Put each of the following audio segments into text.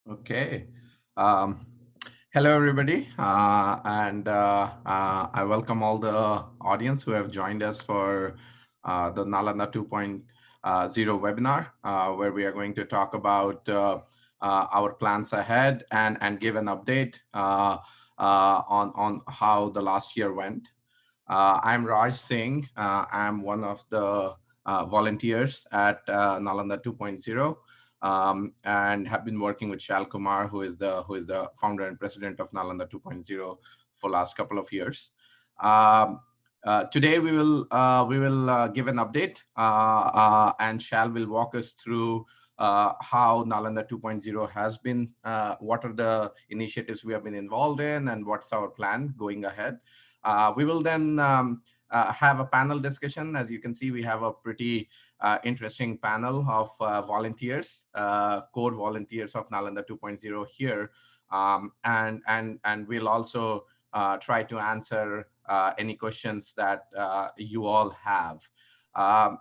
Okay. Um, Hello, everybody, and I welcome all the audience who have joined us for the Nalanda 2.0 webinar, where we are going to talk about our plans ahead and give an update on how the last year went. I'm Raj Singh. I'm one of the volunteers at Nalanda 2.0, and have been working with Shal Kumar, who is the founder and president of Nalanda 2.0 for last couple of years. Um, Today we will give an update, and Shal will walk us through how Nalanda 2.0 has been, what are the initiatives we have been involved in, and what's our plan going ahead. We will then have a panel discussion. As you can see, we have a pretty interesting panel of volunteers, core volunteers of Nalanda 2.0 here. And we'll also try to answer any questions that you all have. Um,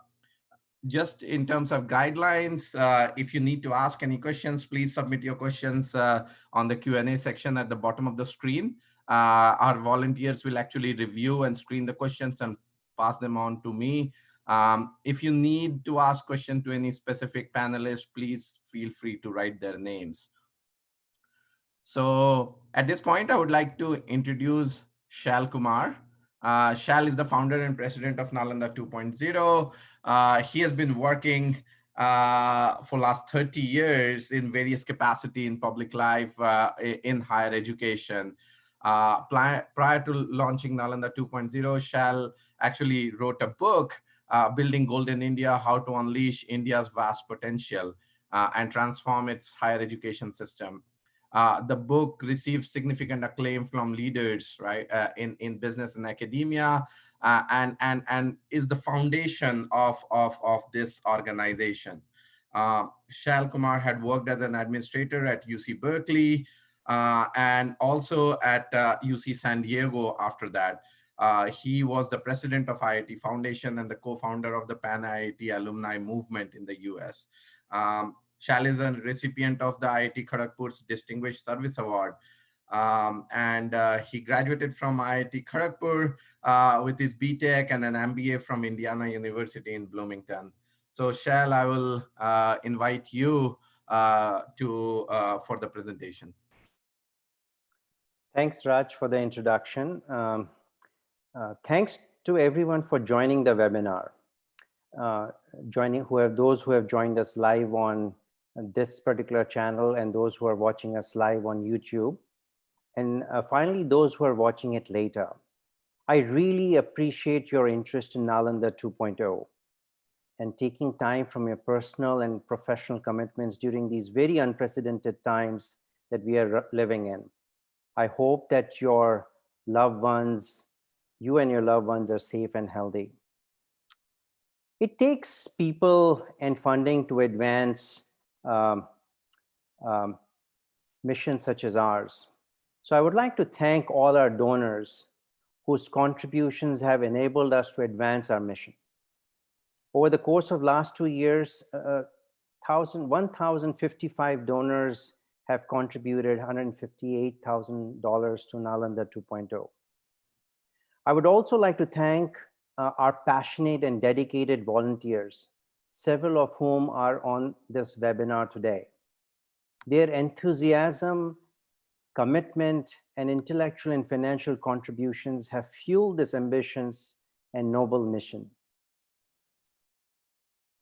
just in terms of guidelines, if you need to ask any questions, please submit your questions on the Q&A section at the bottom of the screen. Our volunteers will actually review and screen the questions and pass them on to me. If you need to ask question to any specific panelist, please feel free to write their names. So at this point, I would like to introduce Shal Kumar. Shal is the founder and president of Nalanda 2.0. He has been working for last 30 years in various capacity in public life, in higher education. Prior to launching Nalanda 2.0, Shal actually wrote a book, Building Golden India, How to Unleash India's Vast Potential and Transform its Higher Education System. The book received significant acclaim from leaders, right, in business and academia, and is the foundation of this organization. Shal Kumar had worked as an administrator at UC Berkeley, and also at UC San Diego after that. He was the president of IIT Foundation and the co-founder of the Pan IIT alumni movement in the US. Shal is a recipient of the IIT Kharagpur's Distinguished Service Award. And he graduated from IIT Kharagpur with his BTech and an MBA from Indiana University in Bloomington. So Shal, I will invite you for the presentation. Thanks, Raj, for the introduction. Thanks to everyone for joining the webinar. Those who have joined us live on this particular channel and those who are watching us live on YouTube. And finally, those who are watching it later. I really appreciate your interest in Nalanda 2.0 and taking time from your personal and professional commitments during these very unprecedented times that we are living in. I hope that your loved ones, you and your loved ones are safe and healthy. It takes people and funding to advance missions such as ours. So I would like to thank all our donors whose contributions have enabled us to advance our mission. Over the course of last 2 years, 1,055 donors have contributed $158,000 to Nalanda 2.0. I would also like to thank our passionate and dedicated volunteers, several of whom are on this webinar today. Their enthusiasm, commitment, and intellectual and financial contributions have fueled this ambitious and noble mission.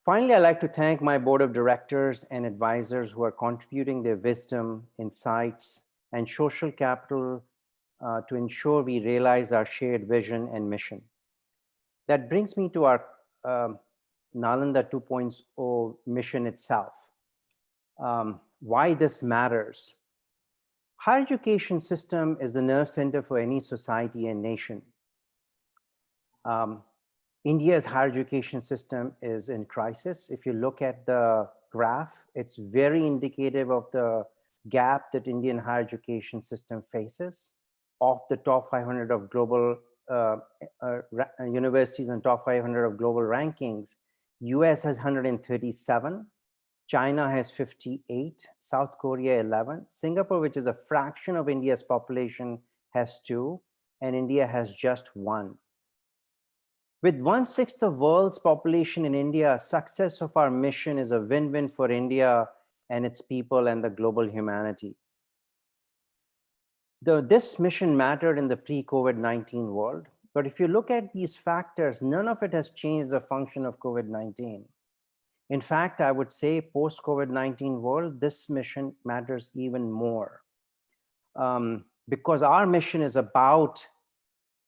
Finally, I'd like to thank my board of directors and advisors who are contributing their wisdom, insights, and social capital to ensure we realize our shared vision and mission. That brings me to our Nalanda 2.0 mission itself. Why this matters. Higher education system is the nerve center for any society and nation. India's higher education system is in crisis. If you look at the graph, it's very indicative of the gap that Indian higher education system faces. Of the top 500 of global universities and top 500 of global rankings, US has 137 China has 58, South Korea 11, Singapore, which is a fraction of India's population, has 2, and India has just 1. With 1/6 of world's population in India, success of our mission is a win-win for India and its people and the global humanity. This mission mattered in the pre-COVID-19 world, but if you look at these factors, none of it has changed the function of COVID-19. In fact, I would say post-COVID-19 world, this mission matters even more, because our mission is about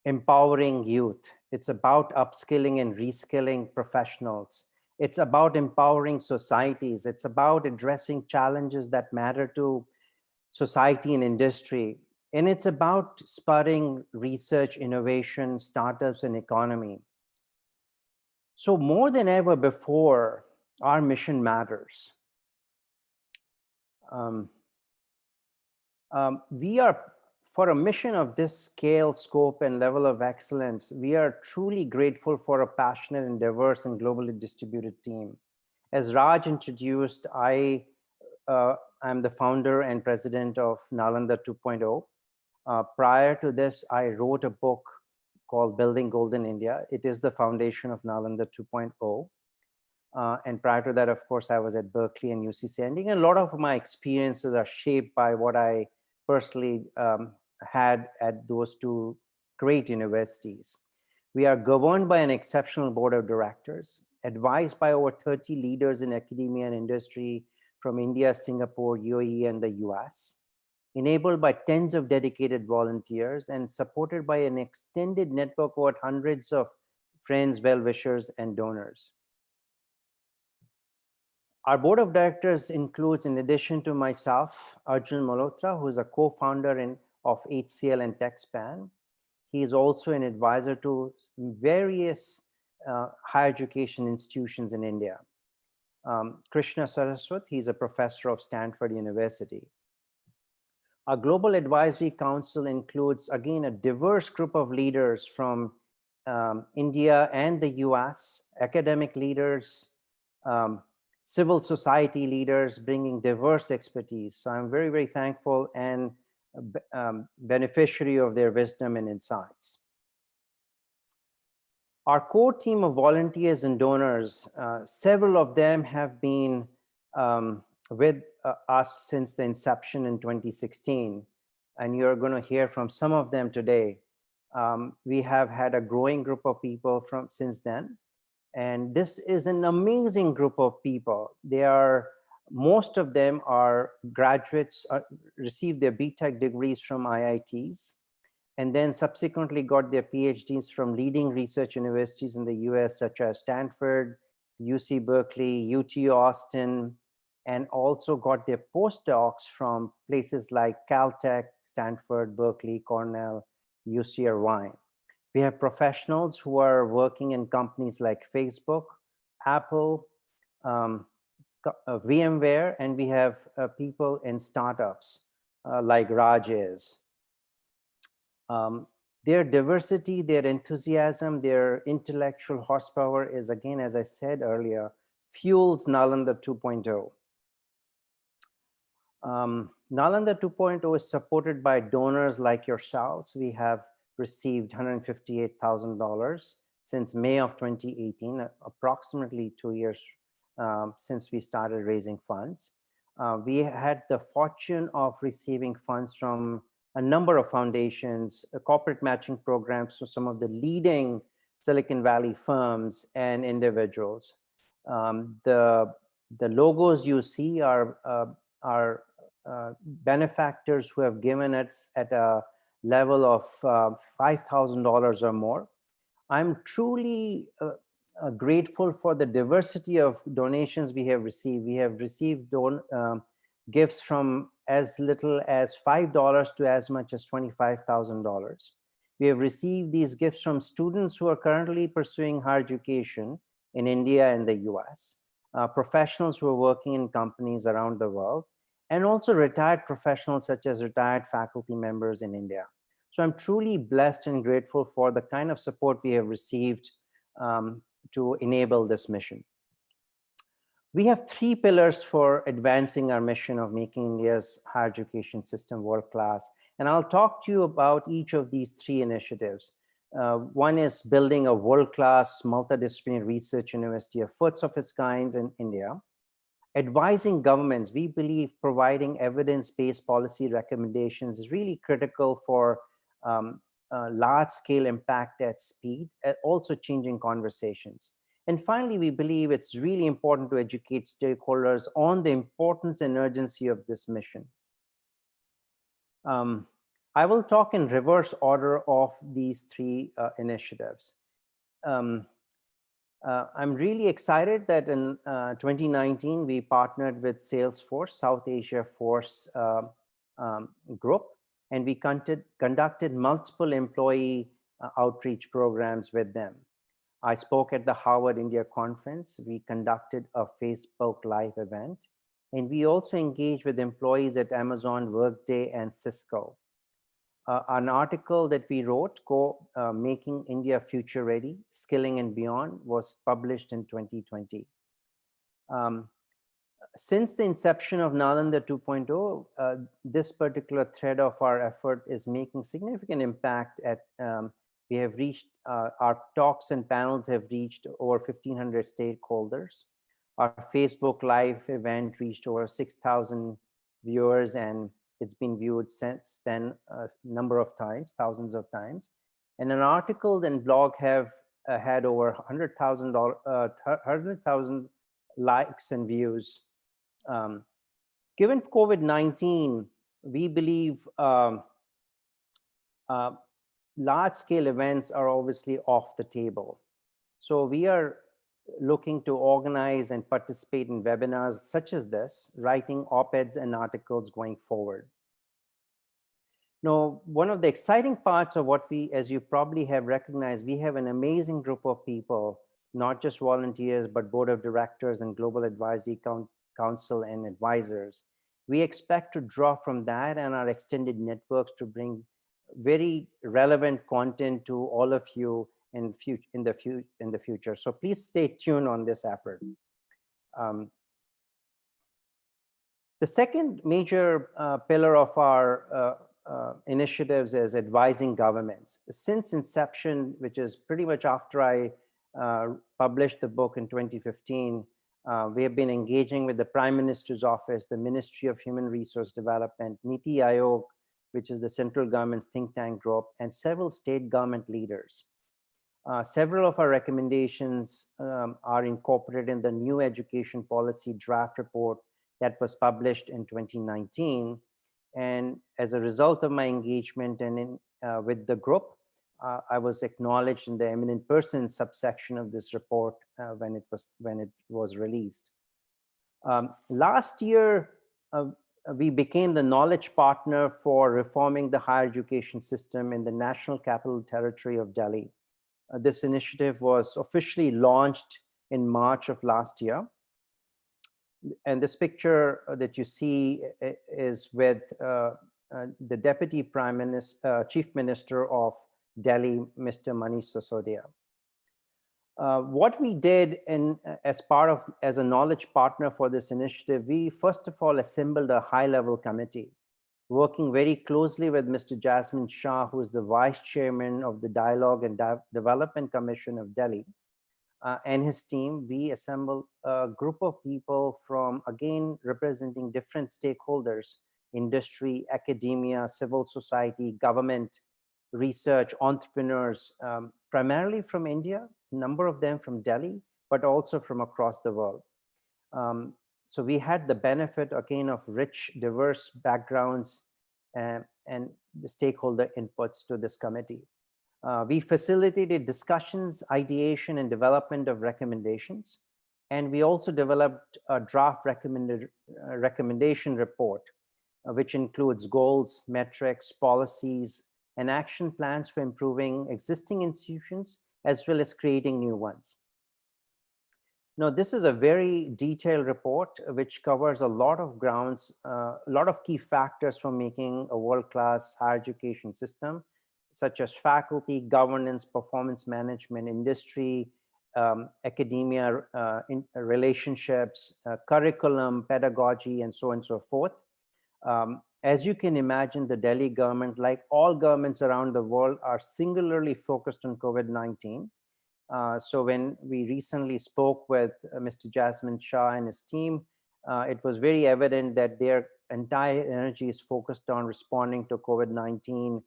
empowering youth. It's about upskilling and reskilling professionals. It's about empowering societies. It's about addressing challenges that matter to society and industry. And it's about spurring research, innovation, startups, and economy. So more than ever before, our mission matters. We are, for a mission of this scale, scope, and level of excellence, we are truly grateful for a passionate and diverse and globally distributed team. As Raj introduced, I am the founder and president of Nalanda 2.0. Prior to this, I wrote a book called Building Golden India. It is the foundation of Nalanda 2.0. And prior to that, of course, I was at Berkeley and UC Sanding. And a lot of my experiences are shaped by what I personally had at those two great universities. We are governed by an exceptional board of directors, advised by over 30 leaders in academia and industry from India, Singapore, UAE, and the US, enabled by tens of dedicated volunteers, and supported by an extended network of hundreds of friends, well-wishers, and donors. Our board of directors includes, in addition to myself, Arjun Malhotra, who is a co-founder of HCL and TechSpan. He is also an advisor to various higher education institutions in India. Krishna Saraswat, he's a professor of Stanford University. Our Global Advisory Council includes, again, a diverse group of leaders from India and the US, academic leaders, civil society leaders bringing diverse expertise. So I'm very, very thankful and beneficiary of their wisdom and insights. Our core team of volunteers and donors, several of them have been with us since the inception in 2016, and you're going to hear from some of them today. We have had a growing group of people since then, and this is an amazing group of people. Most of them are graduates, received their BTech degrees from IITs, and then subsequently got their PhDs from leading research universities in the US, such as Stanford, UC Berkeley, UT Austin, and also got their postdocs from places like Caltech, Stanford, Berkeley, Cornell, UC Irvine. We have professionals who are working in companies like Facebook, Apple, VMware, and we have people in startups like Raj is. Their diversity, their enthusiasm, their intellectual horsepower is, again, as I said earlier, fuels Nalanda 2.0. Nalanda 2.0 is supported by donors like yourselves. We have received $158,000 since May of 2018, approximately 2 years since we started raising funds. We had the fortune of receiving funds from a number of foundations, corporate matching programs for some of the leading Silicon Valley firms and individuals. The logos you see are benefactors who have given us at a level of $5,000 or more. I'm truly grateful for the diversity of donations we have received. We have received gifts from as little as $5 to as much as $25,000. We have received these gifts from students who are currently pursuing higher education in India and the US, professionals who are working in companies around the world, and also retired professionals such as retired faculty members in India. So I'm truly blessed and grateful for the kind of support we have received to enable this mission. We have three pillars for advancing our mission of making India's higher education system world class. And I'll talk to you about each of these three initiatives. One is building a world class multidisciplinary research university, a first of its kind in India. Advising governments, we believe providing evidence based policy recommendations is really critical for um, large scale impact at speed, also changing conversations. And finally, we believe it's really important to educate stakeholders on the importance and urgency of this mission. Um, I will talk in reverse order of these three initiatives. Um, I'm really excited that in 2019, we partnered with Salesforce, South Asia Force Group, and we conducted multiple employee outreach programs with them. I spoke at the Harvard India conference. We conducted a Facebook Live event, and we also engaged with employees at Amazon, Workday, and Cisco. An article that we wrote, Making India Future Ready, Skilling and Beyond, was published in 2020. Um, since the inception of Nalanda 2.0, this particular thread of our effort is making significant impact we have reached, our talks and panels have reached over 1,500 stakeholders. Our Facebook Live event reached over 6,000 viewers, and it's been viewed since then a number of times, thousands of times. And an article and blog have had over 100,000 likes and views. Given COVID-19, we believe large-scale events are obviously off the table. So we are looking to organize and participate in webinars such as this, writing op-eds and articles going forward. Now, one of the exciting parts of what we, as you probably have recognized, we have an amazing group of people, not just volunteers, but board of directors and global advisory council and advisors. We expect to draw from that and our extended networks to bring very relevant content to all of you in the future. So please stay tuned on this effort. The second major pillar of our initiatives is advising governments. Since inception, which is pretty much after I published the book in 2015, we have been engaging with the Prime Minister's Office, the Ministry of Human Resource Development, Niti Aayog, which is the central government's think tank group, and several state government leaders. Several of our recommendations are incorporated in the new education policy draft report that was published in 2019. And as a result of my engagement and with the group, I was acknowledged in the eminent person subsection of this report when it was released. Last year, we became the knowledge partner for reforming the higher education system in the National Capital Territory of Delhi. This initiative was officially launched in March of last year. And this picture that you see is with the Deputy Prime Minister, Chief Minister of Delhi, Mr. Manish Sisodia. What we did as a knowledge partner for this initiative, we first of all assembled a high-level committee, working very closely with Mr. Jasmine Shah, who is the Vice Chairman of the Dialogue and Development Commission of Delhi, and his team. We assembled a group of people from, again, representing different stakeholders: industry, academia, civil society, government, research, entrepreneurs, primarily from India, a number of them from Delhi, but also from across the world. So we had the benefit, again, of rich, diverse backgrounds and the stakeholder inputs to this committee. We facilitated discussions, ideation, and development of recommendations. And we also developed a draft recommendation report, which includes goals, metrics, policies, and action plans for improving existing institutions, as well as creating new ones. Now, this is a very detailed report, which covers a lot of grounds, a lot of key factors for making a world-class higher education system, such as faculty, governance, performance management, industry, academia relationships, curriculum, pedagogy, and so on and so forth. As you can imagine, the Delhi government, like all governments around the world, are singularly focused on COVID-19. So when we recently spoke with Mr. Jasmine Shah and his team, it was very evident that their entire energy is focused on responding to COVID-19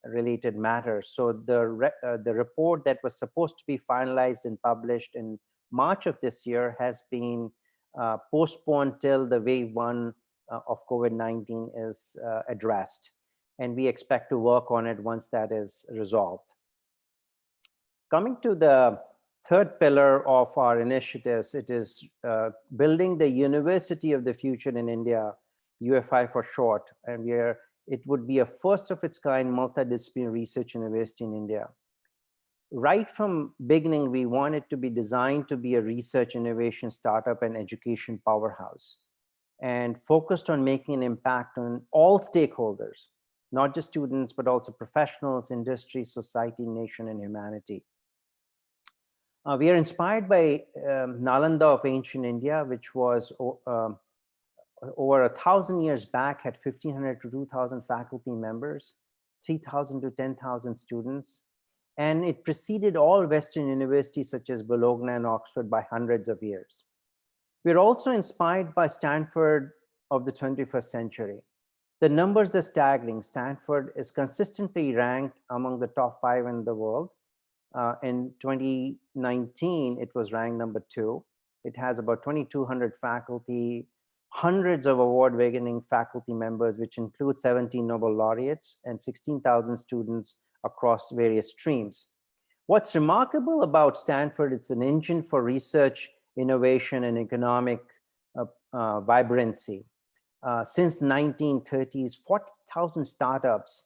related matters. So the report that was supposed to be finalized and published in March of this year has been postponed till the wave one of COVID-19 is addressed. And we expect to work on it once that is resolved. Coming to the third pillar of our initiatives, it is building the University of the Future in India, UFI for short, and it would be a first of its kind multidisciplinary research university in India. Right from beginning, we want it to be designed to be a research, innovation, startup, and education powerhouse, and focused on making an impact on all stakeholders, not just students, but also professionals, industry, society, nation, and humanity. We are inspired by Nalanda of ancient India, which was over 1,000 years back, had 1,500 to 2,000 faculty members, 3,000 to 10,000 students. And it preceded all Western universities such as Bologna and Oxford by hundreds of years. We're also inspired by Stanford of the 21st century. The numbers are staggering. Stanford is consistently ranked among the top 5 in the world. In 2019, it was ranked number 2. It has about 2,200 faculty, hundreds of award-winning faculty members, which include 17 Nobel laureates and 16,000 students across various streams. What's remarkable about Stanford, it's an engine for research, innovation, and economic vibrancy. Since 1930s, 40,000 startups,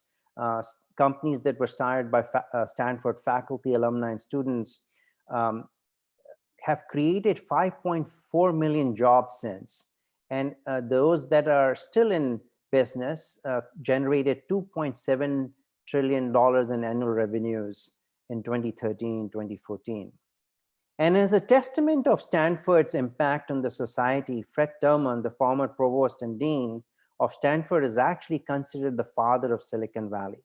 companies that were started by Stanford faculty, alumni, and students have created 5.4 million jobs since. And those that are still in business generated $2.7 trillion in annual revenues in 2013, 2014. And as a testament of Stanford's impact on the society, Fred Terman, the former provost and dean of Stanford, is actually considered the father of Silicon Valley.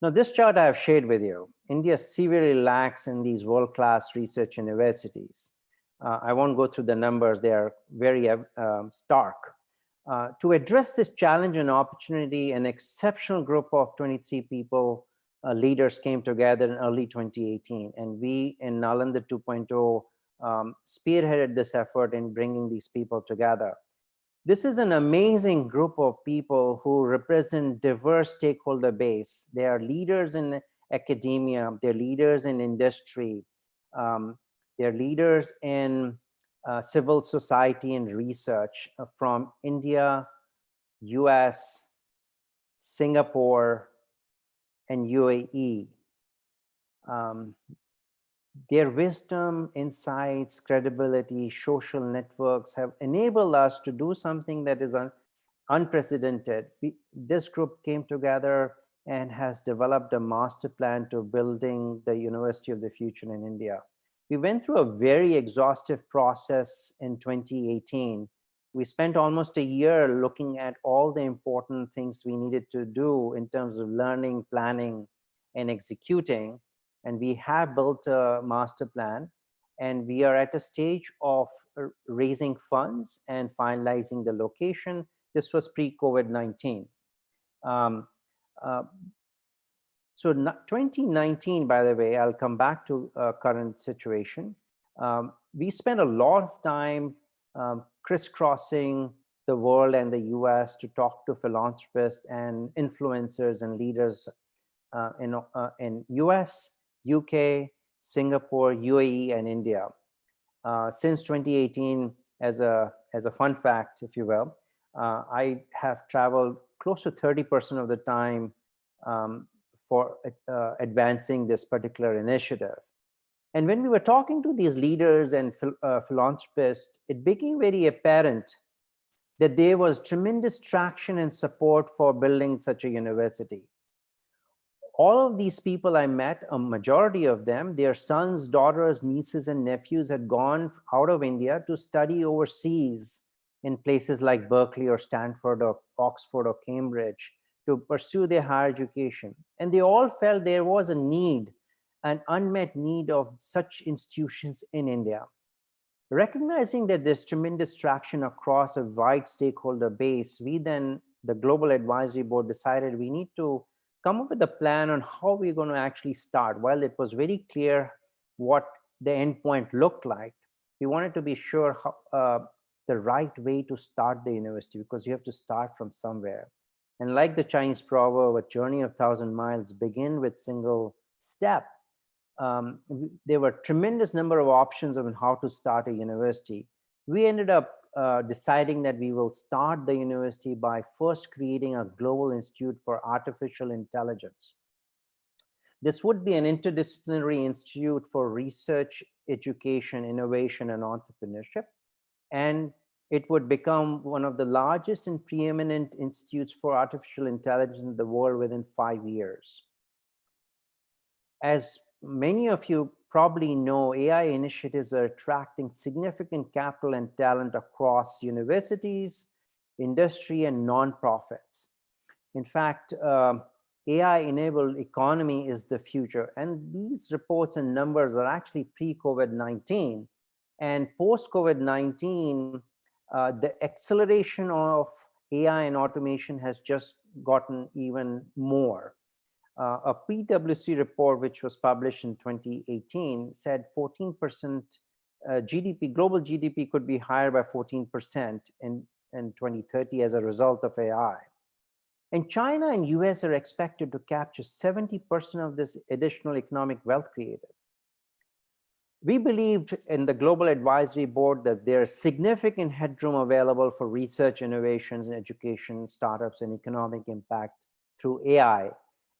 Now, this chart I have shared with you, India severely lacks in these world-class research universities. I won't go through the numbers, they are very stark. To address this challenge and opportunity, an exceptional group of 23 people, leaders came together in early 2018, and we in Nalanda 2.0 spearheaded this effort in bringing these people together. This is an amazing group of people who represent diverse stakeholder base. They are leaders in academia, they're leaders in industry, they're leaders in civil society and research from India, US, Singapore, and UAE. Their wisdom, insights, credibility, social networks have enabled us to do something that is unprecedented. This group came together and has developed a master plan to building the University of the Future in India. We went through a very exhaustive process in 2018. We spent almost a year looking at all the important things we needed to do in terms of learning, planning, and executing. And we have built a master plan, and we are at a stage of raising funds and finalizing the location. This was pre-COVID-19. So 2019, by the way, I'll come back to current situation. We spent a lot of time crisscrossing the world and the US to talk to philanthropists and influencers and leaders in US, UK, Singapore, UAE, and India. Since 2018, as a fun fact, if you will, I have traveled close to 30% of the time for advancing this particular initiative. And when we were talking to these leaders and philanthropists, it became very apparent that there was tremendous traction and support for building such a university. All of these people I met, a majority of them, their sons, daughters, nieces, and nephews had gone out of India to study overseas in places like Berkeley or Stanford or Oxford or Cambridge to pursue their higher education. And they all felt there was a need, an unmet need of such institutions in India. Recognizing that there's tremendous traction across a wide stakeholder base, we then, the Global Advisory Board, decided we need to come up with a plan on how we're going to actually start. While it was very clear what the endpoint looked like, we wanted to be sure how, the right way to start the university, because you have to start from somewhere. And like the Chinese proverb, a journey of 1,000 miles begin with single step. There were tremendous number of options on how to start a university. We ended up deciding that we will start the university by first creating a global institute for artificial intelligence. This would be an interdisciplinary institute for research, education, innovation, and entrepreneurship. And it would become one of the largest and preeminent institutes for artificial intelligence in the world within 5 years. As many of you probably know, AI initiatives are attracting significant capital and talent across universities, industry, and nonprofits. In fact, AI-enabled economy is the future. And these reports and numbers are actually pre-COVID-19. And post-COVID-19, the acceleration of AI and automation has just gotten even more. A PwC report, which was published in 2018, said 14% GDP, global GDP could be higher by 14% in 2030 as a result of AI. And China and US are expected to capture 70% of this additional economic wealth created. We believed in the Global Advisory Board that there is significant headroom available for research, innovations, and education, startups, and economic impact through AI.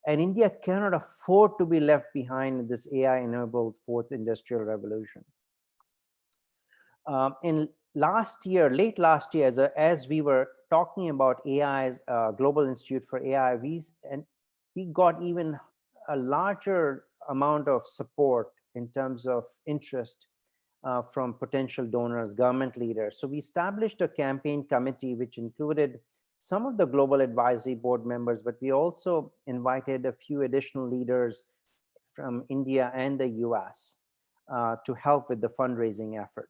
And India cannot afford to be left behind in this AI-enabled fourth industrial revolution. In last year, late last year, as we were talking about AI's Global Institute for AI, we got even a larger amount of support in terms of interest from potential donors, government leaders. So we established a campaign committee, which included some of the Global Advisory Board members, but we also invited a few additional leaders from India and the US to help with the fundraising effort.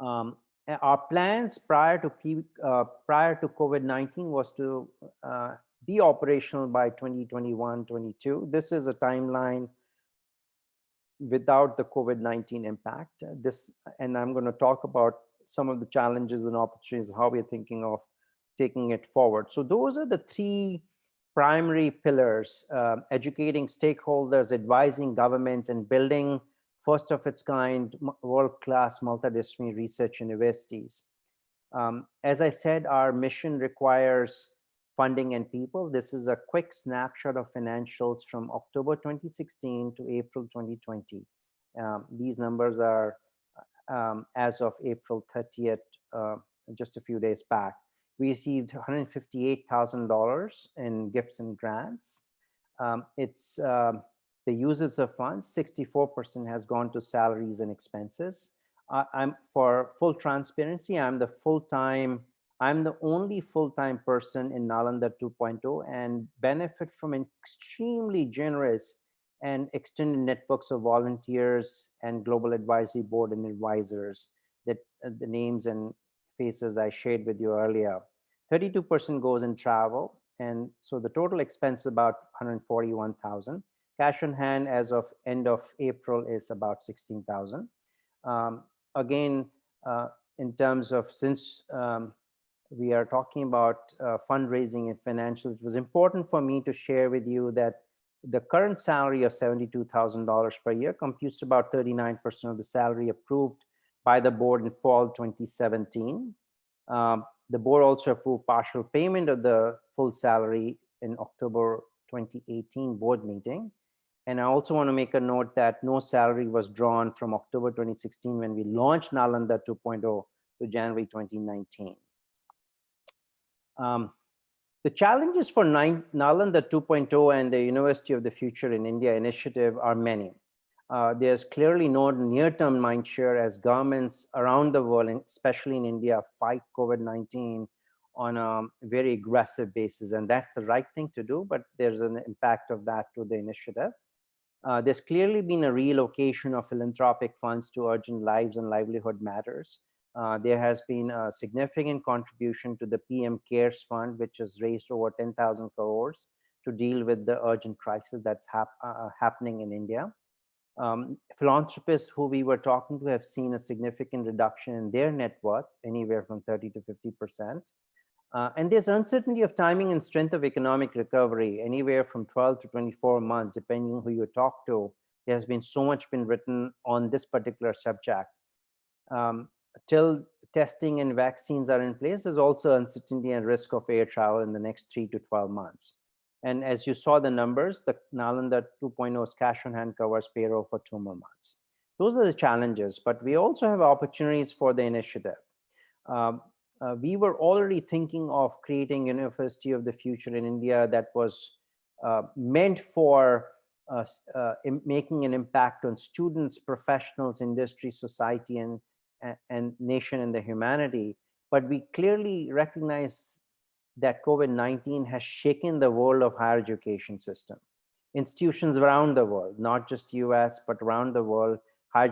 Our plans prior to COVID-19 was to be operational by 2021-22. This is a timeline without the COVID-19 impact. And I'm going to talk about some of the challenges and opportunities, how we're thinking of taking it forward. So those are the three primary pillars: educating stakeholders, advising governments, and building first of its kind world-class multidisciplinary research universities. As I said, our mission requires funding and people. This is a quick snapshot of financials from October 2016 to April 2020. These numbers are as of April 30th, just a few days back. We received $158,000 in gifts and grants. It's the uses of funds, 64% has gone to salaries and expenses. For full transparency, I'm the only full-time person in Nalanda 2.0 and benefit from an extremely generous and extended networks of volunteers and Global Advisory Board and advisors that the names and faces I shared with you earlier. 32% goes in travel. And so the total expense is about $141,000. Cash on hand as of end of April is about $16,000. Again, in terms of, since we are talking about fundraising and financials, it was important for me to share with you that the current salary of $72,000 per year computes about 39% of the salary approved by the board in fall 2017. The board also approved partial payment of the full salary in October 2018 board meeting. And I also want to make a note that no salary was drawn from October 2016 when we launched Nalanda 2.0 to January 2019. The challenges for Nalanda 2.0 and the University of the Future in India initiative are many. There's clearly no near-term mindshare as governments around the world, and especially in India, fight COVID-19 on a very aggressive basis. And that's the right thing to do, but there's an impact of that to the initiative. There's clearly been a relocation of philanthropic funds to urgent lives and livelihood matters. There has been a significant contribution to the PM CARES Fund, which has raised over 10,000 crores to deal with the urgent crisis that's happening in India. Philanthropists who we were talking to have seen a significant reduction in their net worth, anywhere from 30 to 50%. And there's uncertainty of timing and strength of economic recovery, anywhere from 12 to 24 months, depending who you talk to. There has been so much been written on this particular subject. Um, till testing and vaccines are in place, there's also uncertainty and risk of air travel in the next 3 to 12 months. And as you saw the numbers, the Nalanda 2.0's cash on hand covers payroll for 2 more months. Those are the challenges, but we also have opportunities for the initiative. Um, we were already thinking of creating a University of the Future in India that was meant for making an impact on students, professionals, industry, society, and nation and the humanity. But we clearly recognize that COVID-19 has shaken the world of higher education system. Institutions around the world, not just US, but around the world, higher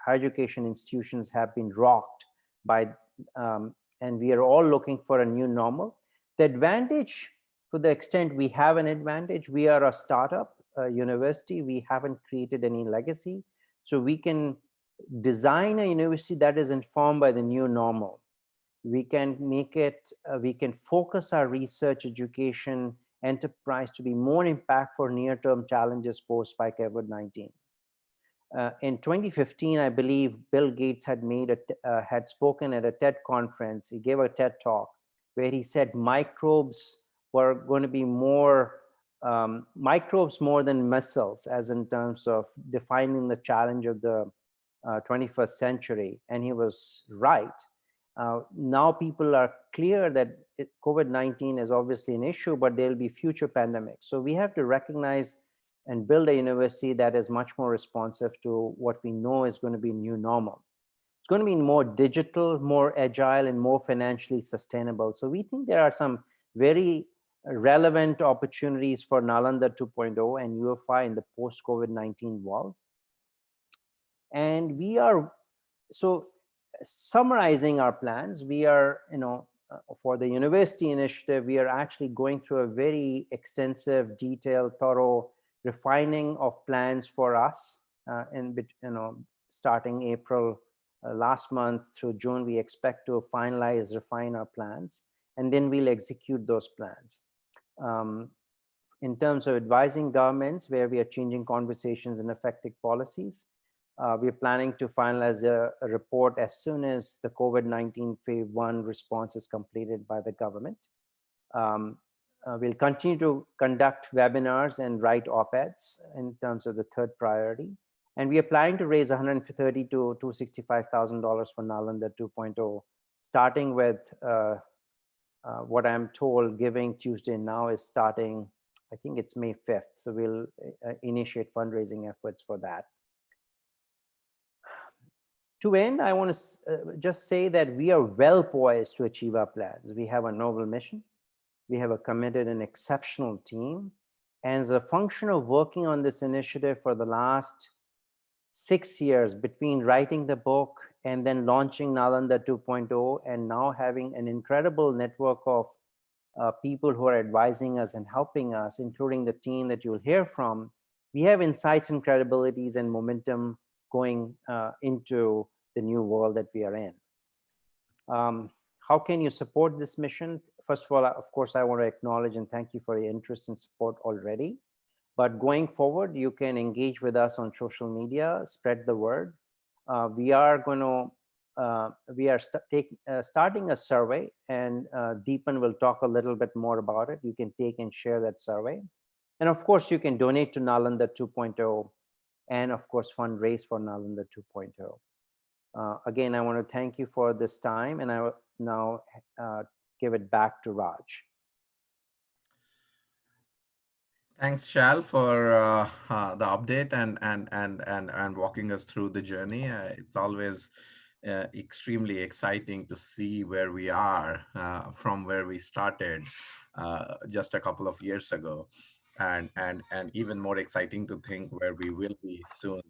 education institutions have been rocked by, and we are all looking for a new normal. The advantage, to the extent we have an advantage, we are a startup university, we haven't created any legacy, so we can design a university that is informed by the new normal. We can make it, we can focus our research, education, enterprise to be more impactful for near-term challenges posed by COVID-19. In 2015, I believe Bill Gates had spoken at a TED conference. He gave a TED talk where he said microbes were going to be more, microbes more than missiles, as in terms of defining the challenge of the 21st century. And he was right. Now people are clear that COVID-19 is obviously an issue, but there'll be future pandemics. So we have to recognize and build a university that is much more responsive to what we know is going to be new normal. It's going to be more digital, more agile, and more financially sustainable. So we think there are some very relevant opportunities for Nalanda 2.0 and UFI in the post-COVID-19 world. And we are, so summarizing our plans, we are, for the university initiative, we are actually going through a very extensive, detailed, thorough refining of plans for us. Starting April last month through June, we expect to refine our plans, and then we'll execute those plans. In terms of advising governments, where we are changing conversations and affecting policies, we're planning to finalize a report as soon as the COVID-19 phase 1 response is completed by the government. We'll continue to conduct webinars and write op-eds in terms of the third priority. And we are planning to raise $130,000 to $265,000 for Nalanda 2.0, starting with what I'm told Giving Tuesday now is starting, I think it's May 5th. So we'll initiate fundraising efforts for that. To end, I want to just say that we are well poised to achieve our plans. We have a noble mission. We have a committed and exceptional team. And as a function of working on this initiative for the last 6 years, between writing the book and then launching Nalanda 2.0, and now having an incredible network of people who are advising us and helping us, including the team that you'll hear from, we have insights and credibilities and momentum going into the new world that we are in. How can you support this mission? First of all, of course, I want to acknowledge and thank you for your interest and support already. But going forward, you can engage with us on social media, spread the word. We are going to, starting a survey, and Deepan will talk a little bit more about it. You can take and share that survey. And of course, you can donate to Nalanda 2.0 and of course, fundraise for Nalanda 2.0. Again, I want to thank you for this time, and I will now give it back to Raj. Thanks, Shal, for the update and walking us through the journey. It's always extremely exciting to see where we are from where we started just a couple of years ago, and even more exciting to think where we will be soon.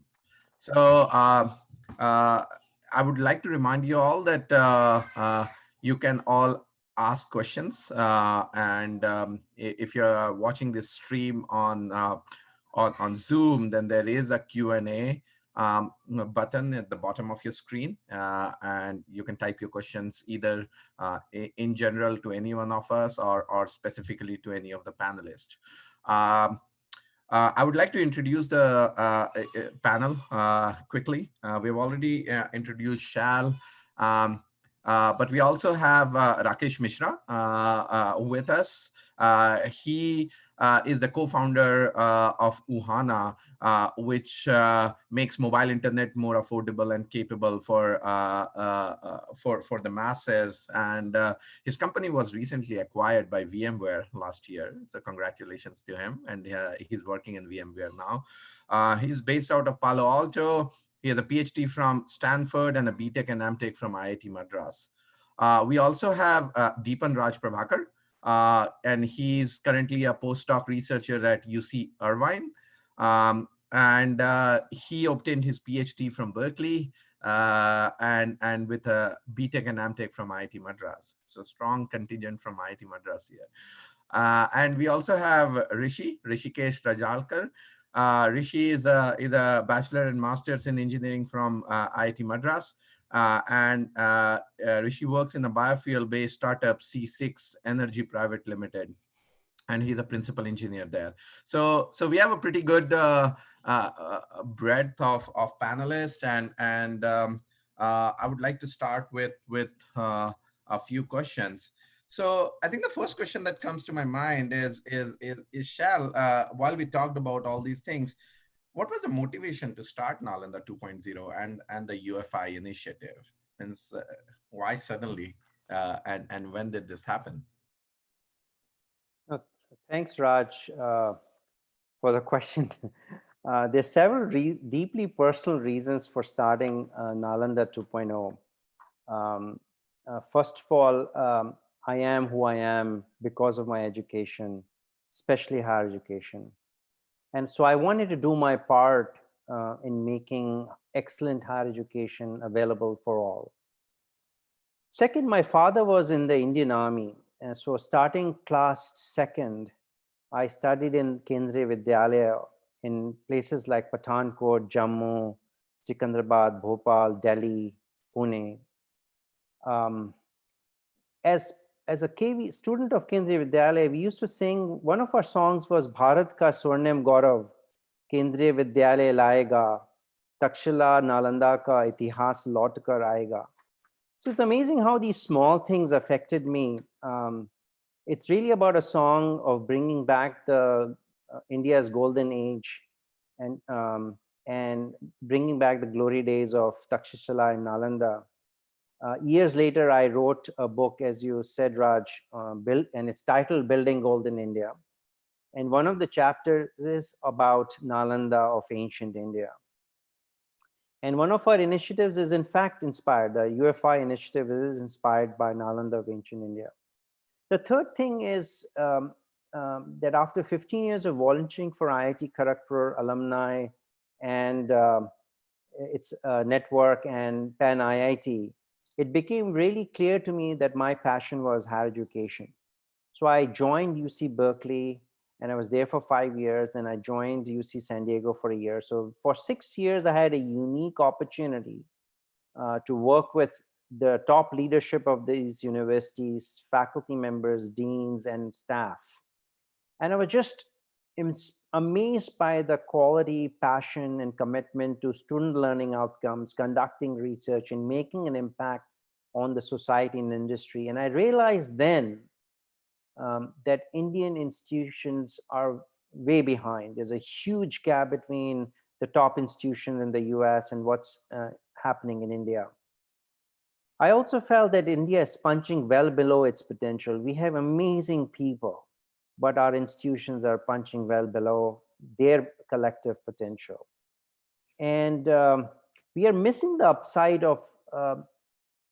So uh, I would like to remind you all that you can all ask questions, and if you're watching this stream on Zoom, then there is a Q&A button at the bottom of your screen, and you can type your questions either in general to any one of us or specifically to any of the panelists. Um, I would like to introduce the panel quickly. We've already introduced Shal, um, but we also have Rakesh Mishra with us. He is the co-founder of Uhana, which makes mobile internet more affordable and capable for the masses. And his company was recently acquired by VMware last year. So congratulations to him. And he's working in VMware now. He's based out of Palo Alto. He has a PhD from Stanford and a BTech and MTech from IIT Madras. We also have Deepan Raj Prabhakar, and he's currently a postdoc researcher at UC Irvine. And he obtained his PhD from Berkeley, and with a BTech and AmTech from IIT Madras. So strong contingent from IIT Madras here. And we also have Rishikesh Rajalkar. Rishi is a bachelor and master's in engineering from IIT Madras. And Rishi works in a biofuel-based startup, C6 Energy Private Limited, and he's a principal engineer there. So we have a pretty good breadth of panelists, and I would like to start with a few questions. So I think the first question that comes to my mind is Shal, while we talked about all these things, what was the motivation to start Nalanda 2.0 and the UFI initiative? And why suddenly, and when did this happen? Uh, Thanks, Raj, for the question. There's several deeply personal reasons for starting Nalanda 2.0. First of all, I am who I am because of my education, especially higher education. And so I wanted to do my part in making excellent higher education available for all. Second, my father was in the Indian Army. And so starting class second, I studied in Kendriya Vidyalaya in places like Pathankot, Jammu, Sikandrabad, Bhopal, Delhi, Pune. Um, as as a KV student of Kendriya Vidyalaya, we used to sing, one of our songs was Bharat Ka Swarnim Gaurav, Kendriya Vidyalaya Laega, Takshila Nalanda Ka Itihas Laut Kar Aayega. So it's amazing how these small things affected me. It's really about a song of bringing back the India's golden age, and bringing back the glory days of Takshashila and Nalanda. Years later, I wrote a book, as you said, Raj, and it's titled Building Golden India. And one of the chapters is about Nalanda of ancient India. And one of our initiatives is in fact inspired, the UFI initiative is inspired by Nalanda of ancient India. The third thing is that after 15 years of volunteering for IIT Kharagpur alumni and its network and Pan IIT, it became really clear to me that my passion was higher education. So I joined UC Berkeley, and I was there for 5 years. Then I joined UC San Diego for a year. So for 6 years, I had a unique opportunity to work with the top leadership of these universities, faculty members, deans, and staff. And I was just amazed by the quality, passion, and commitment to student learning outcomes, conducting research, and making an impact on the society and industry. And I realized then that Indian institutions are way behind. There's a huge gap between the top institutions in the US and what's happening in India. I also felt that India is punching well below its potential. We have amazing people, but our institutions are punching well below their collective potential. And we are missing the upside of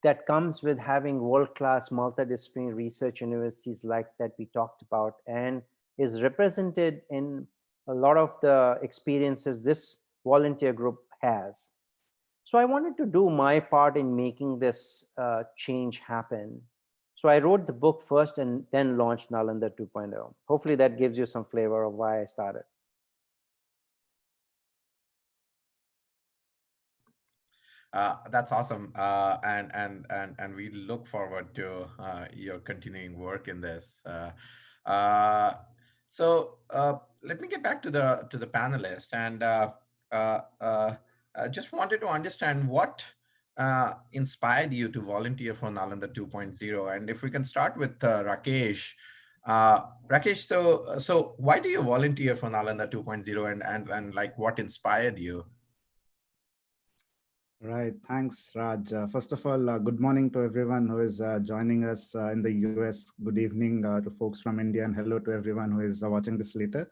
that comes with having world-class multidisciplinary research universities like that we talked about, and is represented in a lot of the experiences this volunteer group has. So I wanted to do my part in making this change happen. So I wrote the book first and then launched Nalanda 2.0. Hopefully that gives you some flavor of why I started. That's awesome, and we look forward to your continuing work in this. Uh, so let me get back to the panelist, and uh, uh, just wanted to understand what inspired you to volunteer for Nalanda 2.0, and if we can start with Rakesh. Rakesh, so why do you volunteer for Nalanda 2.0, and like what inspired you? Right. Thanks, Raj. First of all, good morning to everyone who is joining us in the US. Good evening to folks from India, and hello to everyone who is watching this later.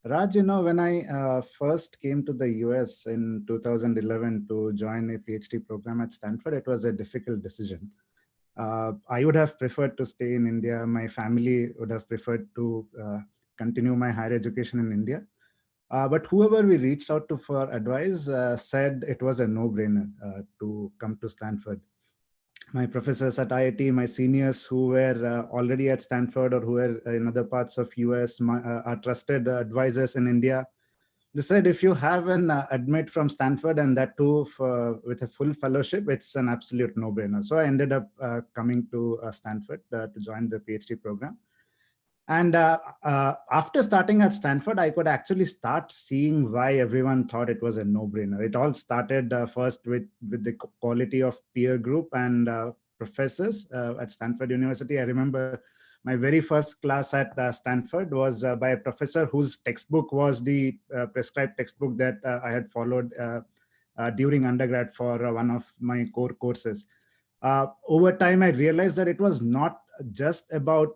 Raj, when I first came to the US in 2011 to join a PhD program at Stanford, it was a difficult decision. I would have preferred to stay in India. My family would have preferred to continue my higher education in India. But whoever we reached out to for advice said it was a no-brainer to come to Stanford. My professors at IIT, my seniors who were already at Stanford or who were in other parts of US, our trusted advisors in India, they said if you have an admit from Stanford and that too with a full fellowship, it's an absolute no-brainer. So I ended up coming to Stanford to join the PhD program. And after starting at Stanford, I could actually start seeing why everyone thought it was a no-brainer. It all started first with the quality of peer group and professors at Stanford University. I remember my very first class at Stanford was by a professor whose textbook was the prescribed textbook that I had followed during undergrad for one of my core courses. Over time, I realized that it was not just about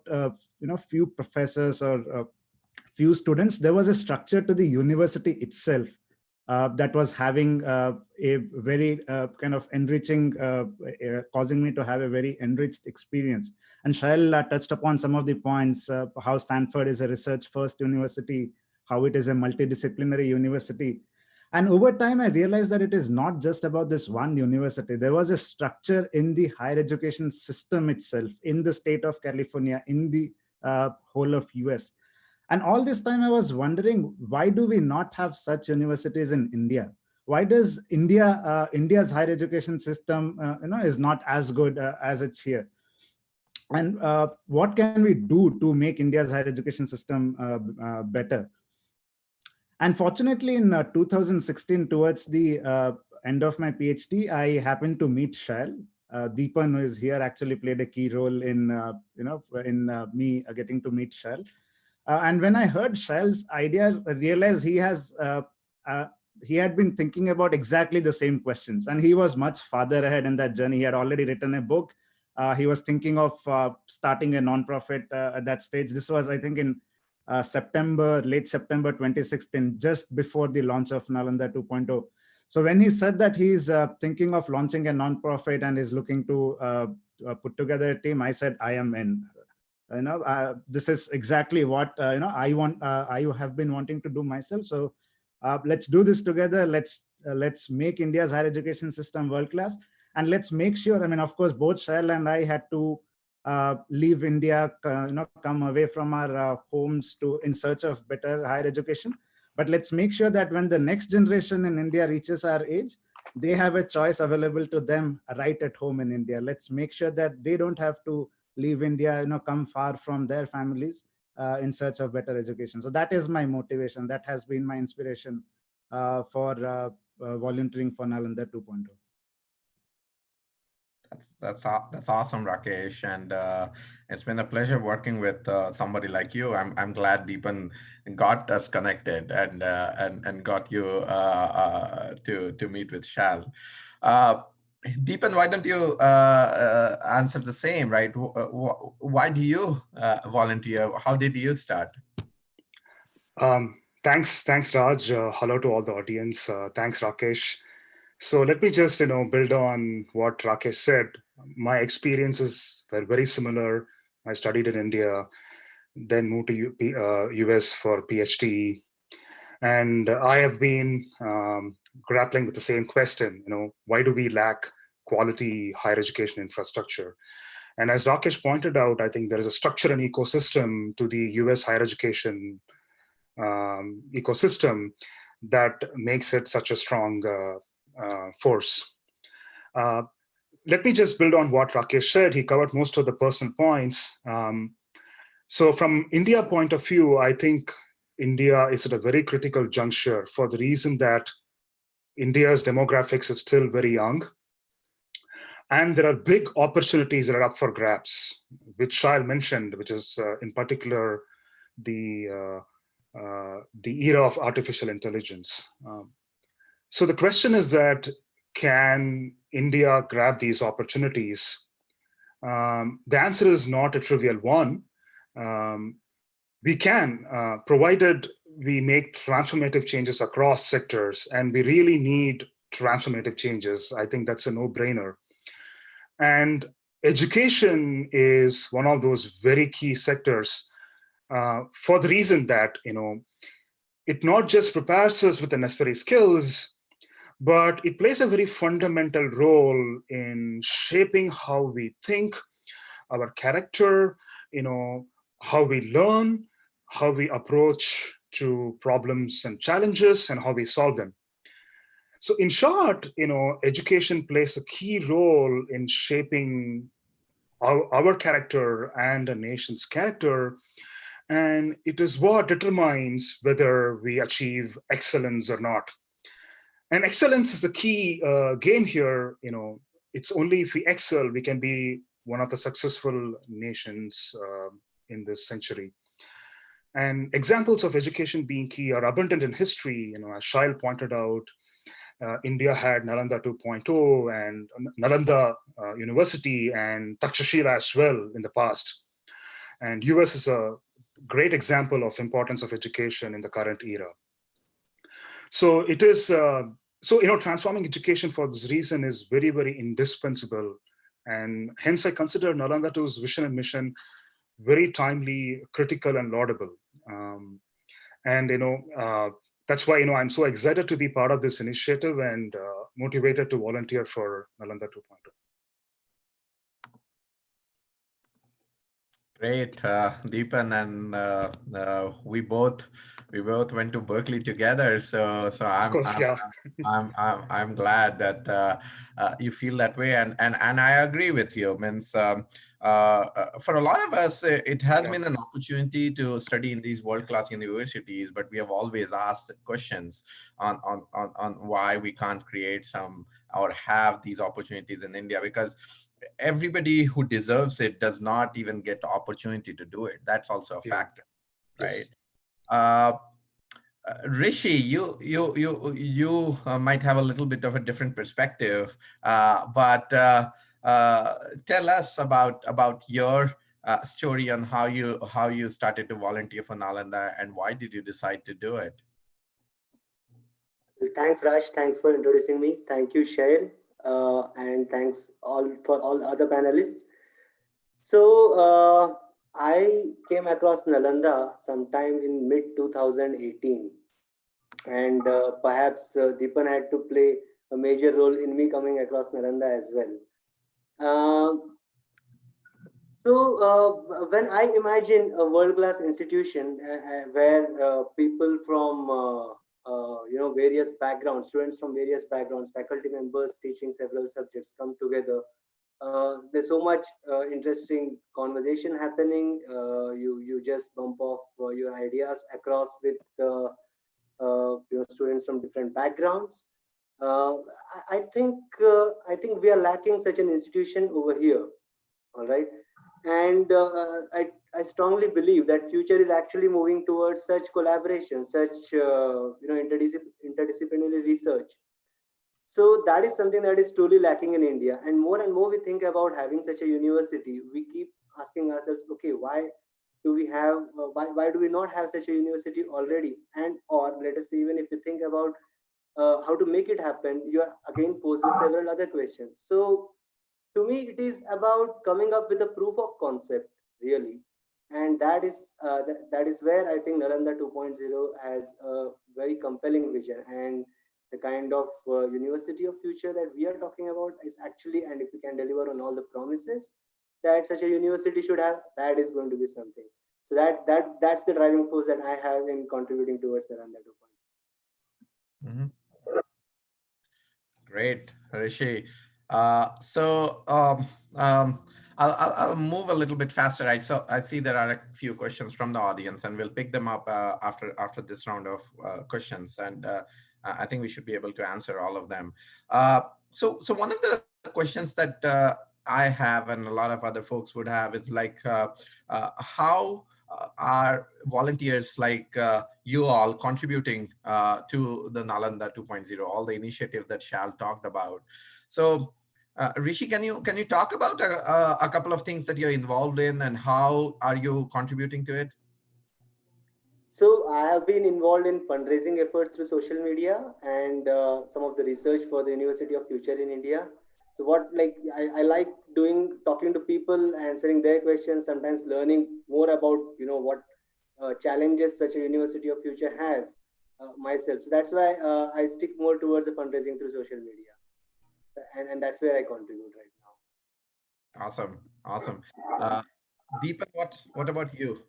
few professors or few students. There was a structure to the university itself that was having a very kind of enriching, causing me to have a very enriched experience. And Shail touched upon some of the points, how Stanford is a research first university, how it is a multidisciplinary university. And over time, I realized that it is not just about this one university. There was a structure in the higher education system itself, in the state of California, in the whole of US. And all this time I was wondering, why do we not have such universities in India? Why does India's higher education system, is not as good as it's here? And what can we do to make India's higher education system better? And fortunately, in 2016, towards the end of my PhD, I happened to meet Shail. Deepan, who is here, actually played a key role in me getting to meet Shail. And when I heard Shail's idea, I realized uh, he had been thinking about exactly the same questions, and he was much farther ahead in that journey. He had already written a book. He was thinking of starting a nonprofit at that stage. This was, I think, in late September 2016, just before the launch of Nalanda 2.0. So when he said that he's thinking of launching a nonprofit and is looking to put together a team, I said, I am in. This is exactly what I have been wanting to do myself. So let's do this together. Let's make India's higher education system world class, and let's make sure. I mean, of course, both Shail and I had to leave India, come away from our homes to in search of better higher education. But let's make sure that when the next generation in India reaches our age, they have a choice available to them right at home in India. Let's make sure that they don't have to leave India, come far from their families in search of better education. So that is my motivation. That has been my inspiration for volunteering for Nalanda 2.0. That's awesome, Rakesh, and it's been a pleasure working with somebody like you. I'm glad Deepan got us connected and got you to meet with Shal. Uh, Deepan, why don't you answer the same, right? Why do you volunteer? How did you start? Thanks, Raj. Hello to all the audience. Thanks, Rakesh. So let me just, build on what Rakesh said. My experiences were very similar. I studied in India, then moved to US for PhD, and I have been grappling with the same question. Why do we lack quality higher education infrastructure? And as Rakesh pointed out, I think there is a structure and ecosystem to the US higher education ecosystem that makes it such a strong force. Uh, Let me just build on what Rakesh said. He covered most of the personal points. So from India point of view, I think India is at a very critical juncture for the reason that India's demographics is still very young. And there are big opportunities that are up for grabs, which Shail mentioned, which is in particular the era of artificial intelligence. So the question is that, can India grab these opportunities? The answer is not a trivial one. We can, provided we make transformative changes across sectors, and we really need transformative changes. I think that's a no-brainer. And education is one of those very key sectors for the reason that, it not just prepares us with the necessary skills, but it plays a very fundamental role in shaping how we think, our character, how we learn, how we approach to problems and challenges, and how we solve them. So in short, education plays a key role in shaping our character and a nation's character. And it is what determines whether we achieve excellence or not. And excellence is the key game here. It's only if we excel, we can be one of the successful nations in this century. And examples of education being key are abundant in history. As Shail pointed out, India had Nalanda 2.0 and Nalanda University and Takshashila as well in the past. And US is a great example of importance of education in the current era. So it is, transforming education for this reason is very, very indispensable. And hence I consider Nalanda 2's vision and mission very timely, critical, and laudable. And that's why I'm so excited to be part of this initiative and motivated to volunteer for Nalanda 2.0. Great, Deepan, and we both went to Berkeley together. So Of I'm course, I'm yeah. I'm glad that you feel that way, and I agree with you. Means for a lot of us, it has Yeah. been an opportunity to study in these world-class universities, but we have always asked questions on why we can't create some or have these opportunities in India, because everybody who deserves it does not even get the opportunity to do it. That's also a Yeah. factor, right? Yes. Uh, Rishi, you might have a little bit of a different perspective, but tell us about your story on how you started to volunteer for Nalanda and why did you decide to do it? Thanks, Raj. Thanks for introducing me. Thank you, Shail, and thanks all for all other panelists. So I came across Nalanda sometime in mid 2018, and perhaps Deepan had to play a major role in me coming across Nalanda as well. So when I imagine a world-class institution where people from various backgrounds, students from various backgrounds, faculty members teaching several subjects come together, there's so much interesting conversation happening. You just bump off your ideas across with students from different backgrounds. I think we are lacking such an institution over here. All right, and I strongly believe that future is actually moving towards such collaboration, such interdisciplinary research. So that is something that is truly lacking in India. And more we think about having such a university, we keep asking ourselves, okay, why do we have why do we not have such a university already? And or let us say, even if you think about how to make it happen, you are again posed with several other questions. So to me, it is about coming up with a proof of concept, really. And that is where I think Nalanda 2.0 has a very compelling vision. And the kind of university of future that we are talking about is actually, and if we can deliver on all the promises that such a university should have, that is going to be something. So that's the driving force that I have in contributing towards Nalanda 2.0. Mhm. Great, Rishi. So I'll move a little bit faster. I see there are a few questions from the audience, and we'll pick them up after this round of questions. And I think we should be able to answer all of them. So one of the questions that I have, and a lot of other folks would have, is like how are volunteers like you all contributing to the Nalanda 2.0, all the initiatives that Shal talked about. So, Rishi, can you talk about a couple of things that you're involved in, and how are you contributing to it? So I have been involved in fundraising efforts through social media and some of the research for the University of Future in India. So what like I like doing, talking to people, answering their questions, sometimes learning more about what challenges such a University of Future has myself. So that's why I stick more towards the fundraising through social media, and that's where I contribute right now. Awesome, awesome. Uh, Deepan, what about you?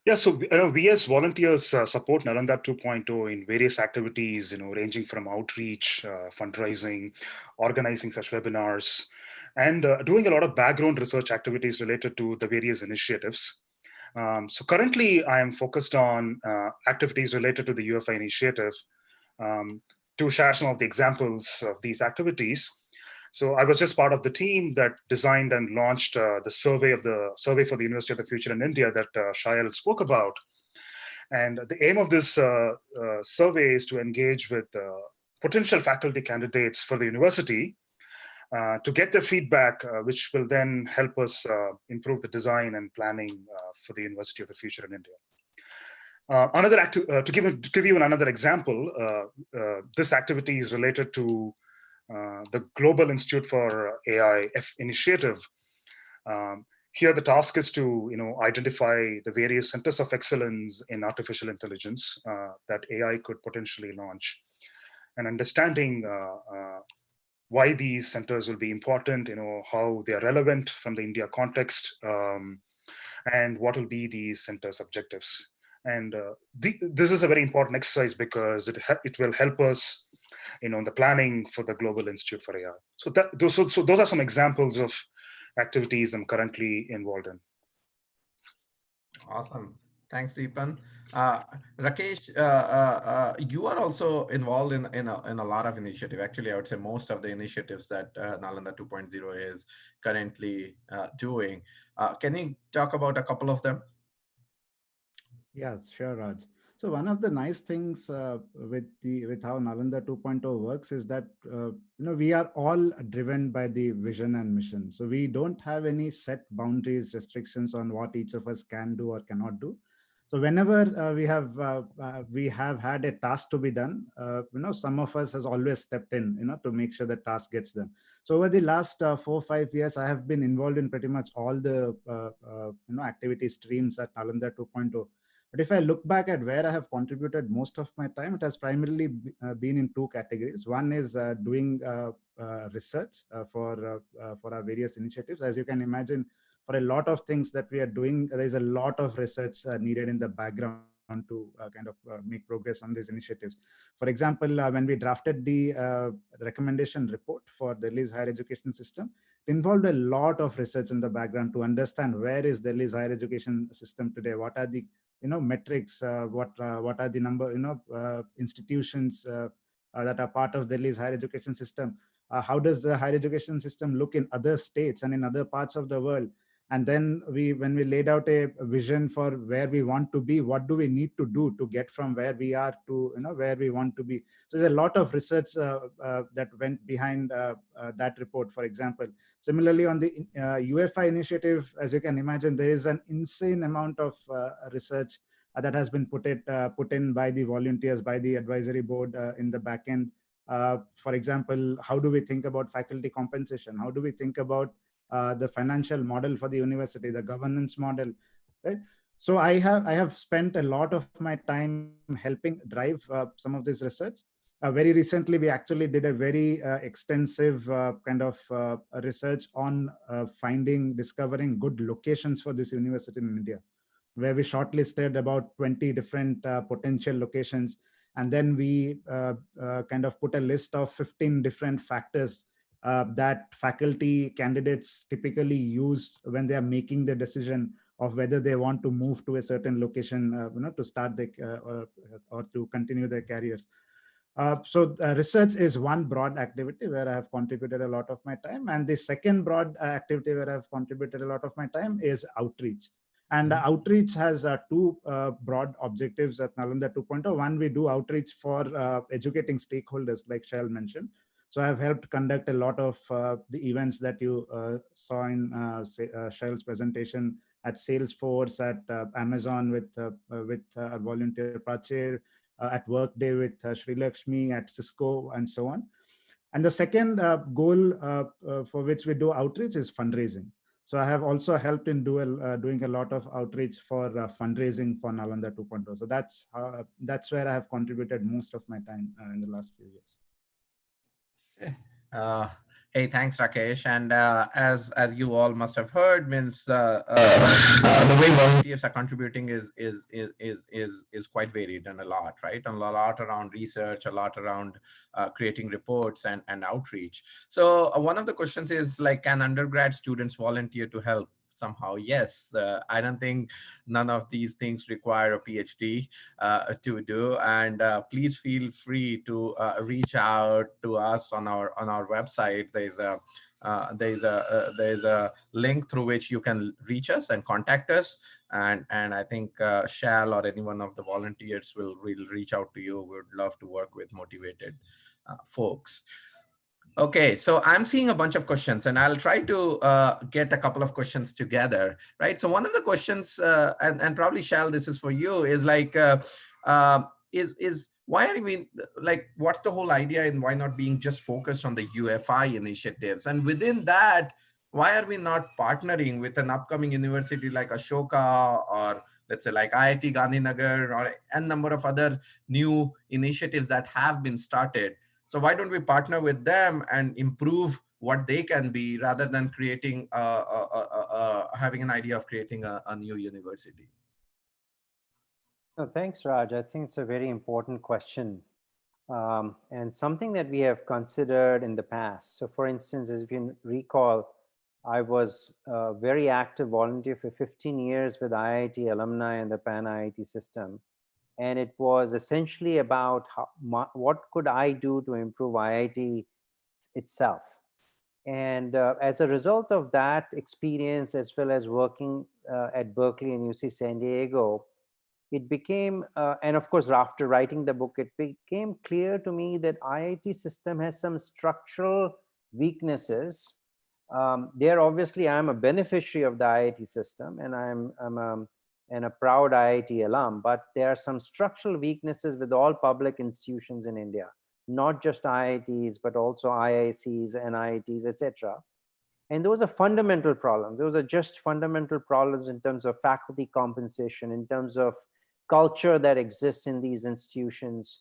Yeah, so we as volunteers support Nalanda 2.0 in various activities, ranging from outreach, fundraising, organizing such webinars, and doing a lot of background research activities related to the various initiatives. So currently, I am focused on activities related to the UFI initiative. Um, to share some of the examples of these activities, so I was just part of the team that designed and launched the survey for the University of the Future in India that Shayal spoke about. And the aim of this survey is to engage with potential faculty candidates for the university to get their feedback, which will then help us improve the design and planning for the University of the Future in India. To give you another example, this activity is related to the Global Institute for AI initiative. Here, the task is to identify the various centers of excellence in artificial intelligence that AI could potentially launch, and understanding why these centers will be important, how they are relevant from the India context, and what will be these centers' objectives. And this is a very important exercise because it will help us the planning for the Global Institute for AI. So those are some examples of activities I'm currently involved in. Awesome. Thanks, Deepan. Rakesh, you are also involved in a lot of initiative. Actually, I would say most of the initiatives that Nalanda 2.0 is currently doing. Can you talk about a couple of them? Yes, sure, Raj. So one of the nice things with how Nalanda 2.0 works is that we are all driven by the vision and mission. So we don't have any set boundaries, restrictions on what each of us can do or cannot do. So whenever we have had a task to be done, some of us has always stepped in, to make sure the task gets done. So over the last 4-5 years, I have been involved in pretty much all the activity streams at Nalanda 2.0. But if I look back at where I have contributed most of my time, it has primarily been in two categories. One is doing research for our various initiatives. As you can imagine, for a lot of things that we are doing, there is a lot of research needed in the background to make progress on these initiatives. For example, when we drafted the recommendation report for Delhi's higher education system, it involved a lot of research in the background to understand where is Delhi's higher education system today, what are the metrics, what are the number institutions that are part of Delhi's higher education system, how does the higher education system look in other states and in other parts of the world, And then when we laid out a vision for where we want to be, what do we need to do to get from where we are to where we want to be. So there's a lot of research that went behind that report, for example. Similarly, on the UFI initiative, as you can imagine, there is an insane amount of research that has been put in by the volunteers, by the advisory board in the back end. For example, how do we think about faculty compensation? How do we think about the financial model for the university, the governance model, right? So I have spent a lot of my time helping drive some of this research. Very recently, we actually did a very extensive kind of research on discovering good locations for this university in India, where we shortlisted about 20 different potential locations. And then we kind of put a list of 15 different factors that faculty candidates typically use when they are making the decision of whether they want to move to a certain location, to start or to continue their careers. So research is one broad activity where I have contributed a lot of my time. And the second broad activity where I've contributed a lot of my time is outreach. And outreach has two broad objectives at Nalanda 2.0. One, we do outreach for educating stakeholders, like Shail mentioned. So I've helped conduct a lot of the events that you saw in Shail's presentation at Salesforce, at Amazon with our volunteer Prachir, at Workday with Sri Lakshmi, at Cisco, and so on. And the second goal for which we do outreach is fundraising. So I have also helped in doing a lot of outreach for fundraising for Nalanda 2.0. So that's where I have contributed most of my time in the last few years. Hey, thanks, Rakesh. And as you all must have heard, means the way volunteers are contributing is quite varied and a lot, right? And a lot around research, a lot around creating reports and outreach. So one of the questions is like, can undergrad students volunteer to help? Somehow, yes. I don't think none of these things require a PhD to do. And please feel free to reach out to us on our website. There's a link through which you can reach us and contact us. And I think Shal or any one of the volunteers will reach out to you. We would love to work with motivated folks. Okay, so I'm seeing a bunch of questions, and I'll try to get a couple of questions together, right? So one of the questions, and probably Shal, this is for you, is like, is why are we like, what's the whole idea, and why not being just focused on the UFI initiatives? And within that, why are we not partnering with an upcoming university like Ashoka, or let's say like IIT Gandhinagar, or a number of other new initiatives that have been started? So why don't we partner with them and improve what they can be, rather than creating having an idea of creating a new university? No, thanks, Raj. I think it's a very important question, and something that we have considered in the past. So for instance, as if you recall, I was a very active volunteer for 15 years with IIT alumni and the Pan IIT system. And it was essentially about what could I do to improve IIT itself. And as a result of that experience, as well as working at Berkeley and UC San Diego, it became, and of course, after writing the book, it became clear to me that IIT system has some structural weaknesses. There, obviously, I'm a beneficiary of the IIT system, and I'm a proud IIT alum, but there are some structural weaknesses with all public institutions in India, not just IITs, but also IICs, NIITs, etc. And those are fundamental problems. Those are just fundamental problems in terms of faculty compensation, in terms of culture that exists in these institutions.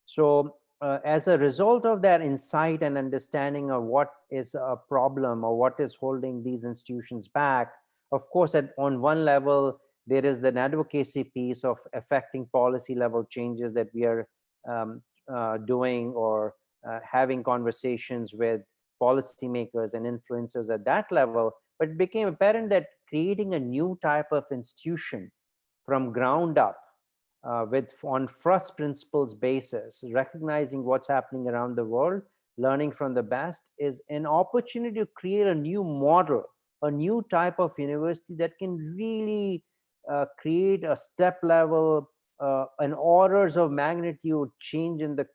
So as a result of that insight and understanding of what is a problem or what is holding these institutions back, of course, on one level, there is the advocacy piece of affecting policy level changes that we are doing, or having conversations with policymakers and influencers at that level. But it became apparent that creating a new type of institution from ground up, on first principles basis, recognizing what's happening around the world, learning from the best, is an opportunity to create a new model a new type of university that can really create a step level, an orders of magnitude change in the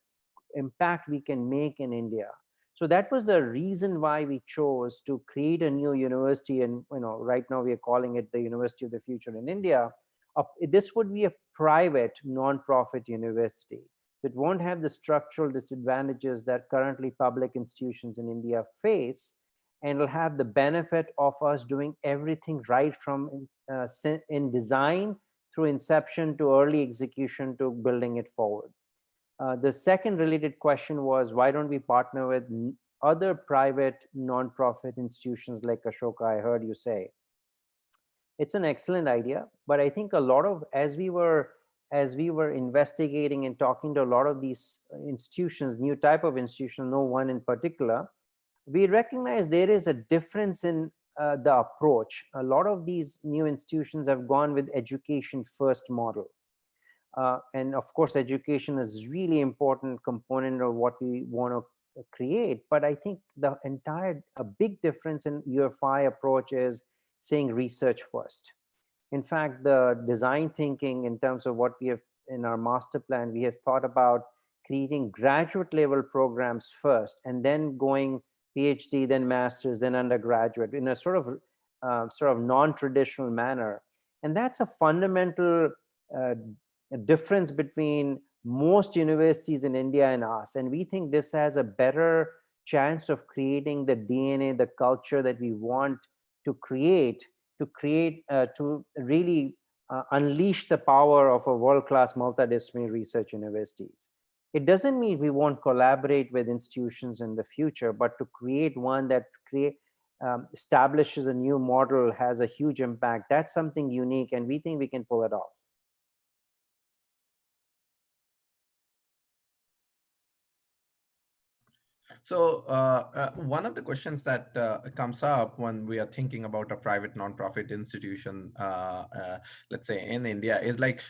impact we can make in India. So that was the reason why we chose to create a new university. And right now we are calling it the University of the Future in India. This would be a private non-profit university. So it won't have the structural disadvantages that currently public institutions in India face, and it'll have the benefit of us doing everything right from in design through inception to early execution to building it forward. The second related question was, why don't we partner with other private nonprofit institutions like Ashoka? I heard you say it's an excellent idea, but I think a lot of as we were investigating and talking to a lot of these institutions, new type of institutions, no one in particular, we recognize there is a difference in the approach. A lot of these new institutions have gone with education first model. And of course, education is really important component of what we want to create. But I think a big difference in UFI approach is saying research first. In fact, the design thinking in terms of what we have in our master plan, we have thought about creating graduate level programs first, and then going PhD, then masters, then undergraduate in a sort of non-traditional manner. And that's a fundamental uh, difference between most universities in India and us. And we think this has a better chance of creating the DNA, the culture that we want to create, to really unleash the power of a world-class multidisciplinary research universities. It doesn't mean we won't collaborate with institutions in the future, but to create one that establishes a new model, has a huge impact. That's something unique, and we think we can pull it off. So one of the questions that comes up when we are thinking about a private nonprofit institution, let's say in India, is like,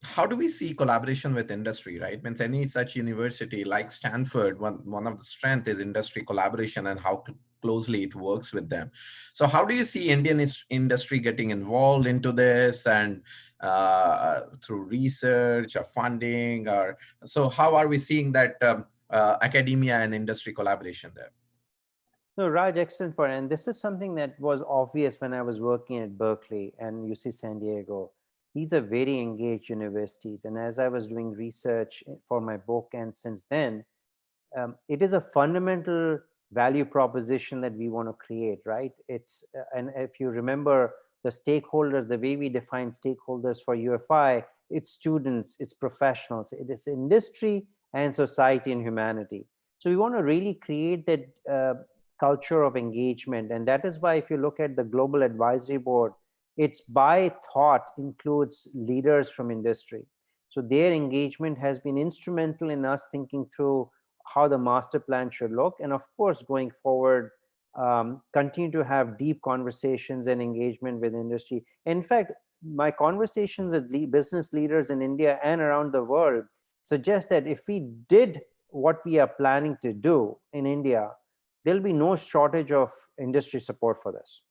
how do we see collaboration with industry, right? Means any such university like Stanford, one of the strength is industry collaboration and how closely it works with them. So how do you see Indian industry getting involved into this, and through research or funding, or so how are we seeing that academia and industry collaboration there? No, Raj, excellent point. And this is something that was obvious when I was working at Berkeley and UC San Diego. These are very engaged universities. And as I was doing research for my book, and since then, it is a fundamental value proposition that we want to create, right? And if you remember the stakeholders, the way we define stakeholders for UFI, it's students, it's professionals, it is industry and society and humanity. So we want to really create that culture of engagement. And that is why if you look at the Global Advisory Board, it's by thought includes leaders from industry. So their engagement has been instrumental in us thinking through how the master plan should look. And of course, going forward, continue to have deep conversations and engagement with industry. In fact, my conversations with business leaders in India and around the world suggest that if we did what we are planning to do in India, there'll be no shortage of industry support for this.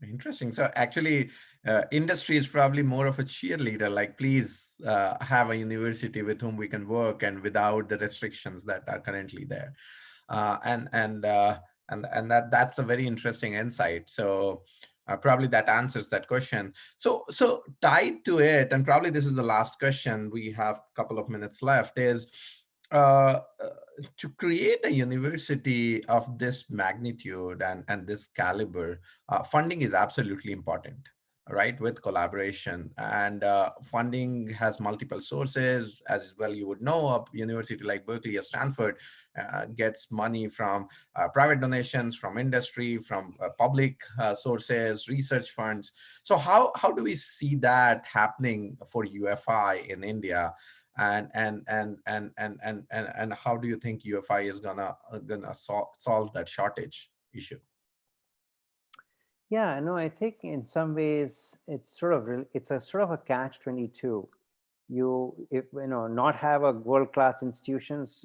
Interesting. So actually, industry is probably more of a cheerleader, like, please have a university with whom we can work and without the restrictions that are currently there. And that's a very interesting insight. So probably that answers that question. So tied to it, and probably this is the last question, we have a couple of minutes left, is uh, uh, to create a university of this magnitude and this caliber, funding is absolutely important, right? With collaboration, and funding has multiple sources, as well you would know. A university like Berkeley or Stanford gets money from private donations, from industry, from public sources, research funds. So how do we see that happening for UFI in India? And how do you think UFI is gonna solve that shortage issue? Yeah, no, I think in some ways it's a sort of a catch-22. If not have a world-class institutions,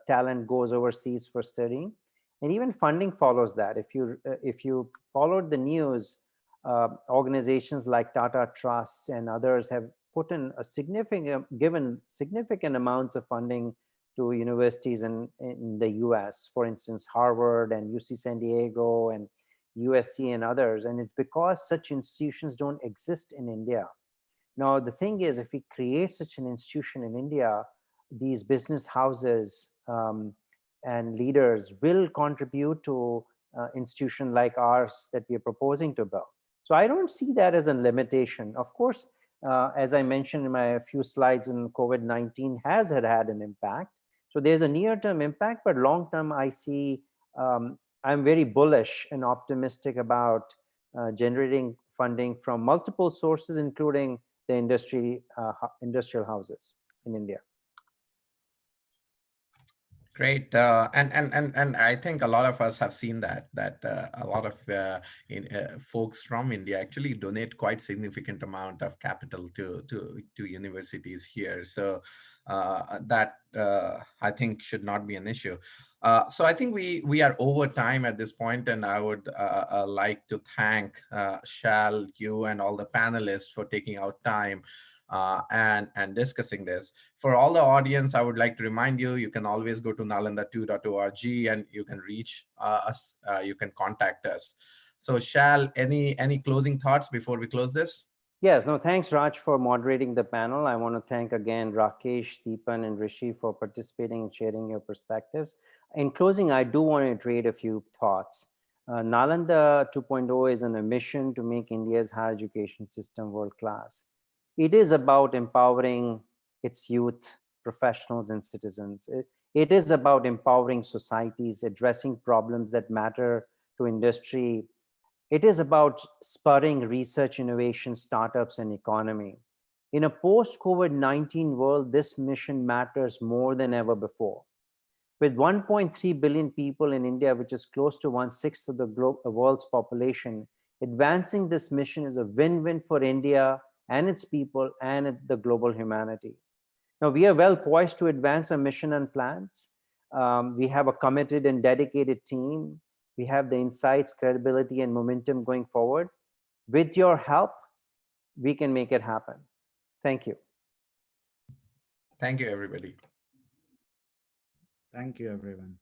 talent goes overseas for studying, And even funding follows that. If you followed the news, organizations like Tata Trust and others have put in a given significant amounts of funding to universities in the US, for instance, Harvard and UC San Diego and USC and others. And it's because such institutions don't exist in India. Now, the thing is, if we create such an institution in India, these business houses and leaders will contribute to institution like ours that we are proposing to build. So I don't see that as a limitation. Of course, as I mentioned in my few slides, in COVID-19 has had an impact. So there's a near-term impact, but long-term, I see, I'm very bullish and optimistic about generating funding from multiple sources, including the industrial houses in India. Great, and I think a lot of us have seen that a lot of folks from India actually donate quite significant amount of capital to universities here. So that I think should not be an issue. So I think we are over time at this point, and I would like to thank Shal, you, and all the panelists for taking out time and discussing this. For all the audience, I would like to remind you, you can always go to nalanda2.org and you can reach us, you can contact us. So Shal, any closing thoughts before we close this? Yes, no, thanks Raj for moderating the panel. I want to thank again Rakesh, Deepan, and Rishi for participating and sharing your perspectives. In closing, I do want to iterate a few thoughts. Nalanda 2.0 is on a mission to make India's higher education system world-class. It is about empowering its youth, professionals, and citizens. It is about empowering societies, addressing problems that matter to industry. It is about spurring research, innovation, startups, and economy. In a post-COVID-19 world, this mission matters more than ever before. With 1.3 billion people in India, which is close to 1/6 of the world's population, advancing this mission is a win-win for India and its people and the global humanity. Now, we are well poised to advance our mission and plans. We have a committed and dedicated team. We have the insights, credibility, and momentum going forward. With your help, we can make it happen. Thank you. Thank you, everybody. Thank you, everyone.